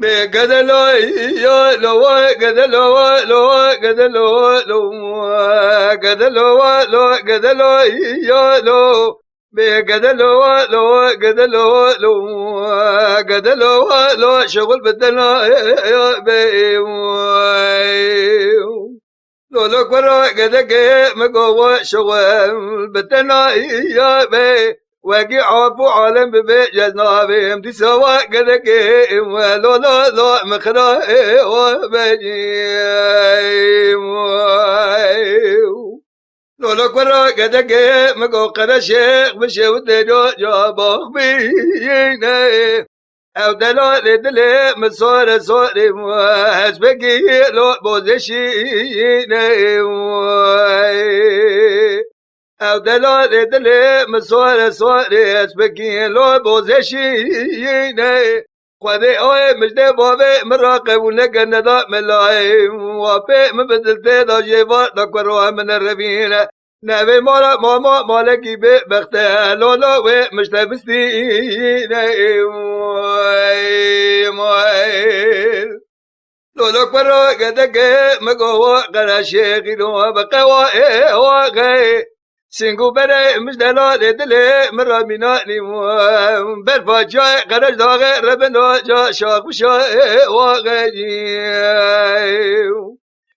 بقدلو يا لو قدلو لو قدلو لو قدلو لو قدلو يا لو بقدلو لو قدلو لو قدلو لو شغل بدنا يا بي لو لو كرا قدك مقوى شغل بدنا يا بي وقي عافو عالم ببيت جنابهم تسوى قدك ولو لا لا مخنا وبجي لو لا كرا قدك مقو قرا شيخ بشود جابخ بينا او دلال دل مسار صارم وحسبكي لو بوزشينا او دلال دل مسار صارم حسبكي لو بوزشينا خذي اوه مجد بابي مراقب ونقن ذا ملايم وفي مبدل تيدا جيبات دكوروها من الربينة نبي ماما مالكي بختها لولا ومشتبستين لولا كورو قدك مقوى قراشيخي لو بقوى واغي سنگو بره مجدلا دلی مرامینانی برفا جای قرش داغه ربنا جا شاق بشای واقعی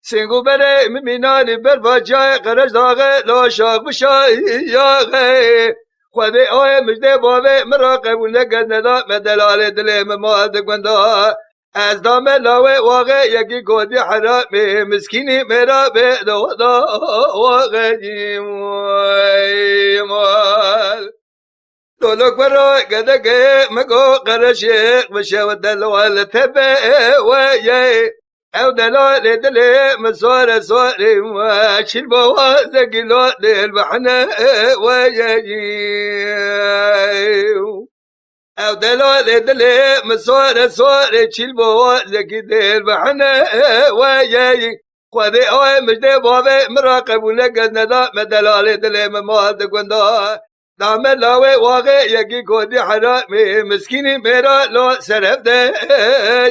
سنگو بره مینانی برفا جای قرش داغه لا شاق بشای یاغی خودی آی مجده بابه مراقبون لگن ندا مدلال دلی مماد گوندا از دام لاوه واقع یکی گودی حرامی مسکینی میرا به دودا واقعی مال دولوک برا گدگ مگو قرشیق بشه و دلوال تبه و یه او دلال دلی مسوار سواری و چیل بوازگی لو دل بحنه و یه او دلال دلی مسوار سواری چیل بوازگی دل بحنه و یه خودی آی مجده بابه مراقب و لگز ندا مدلال دلی مماد گوندا دام لاوه واقع یکی کودی حرامی مسکینی میرا لو سرف ده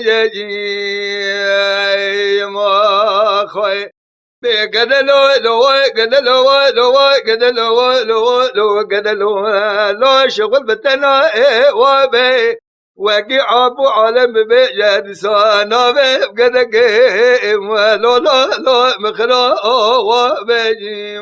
یجی ما خوی بقدلو لو قدلو لو قدلو لو قدلو لو شغل بتنا وابي وقي عابو عالم بجد سانا بقدك لو لا لا مخلا وبجي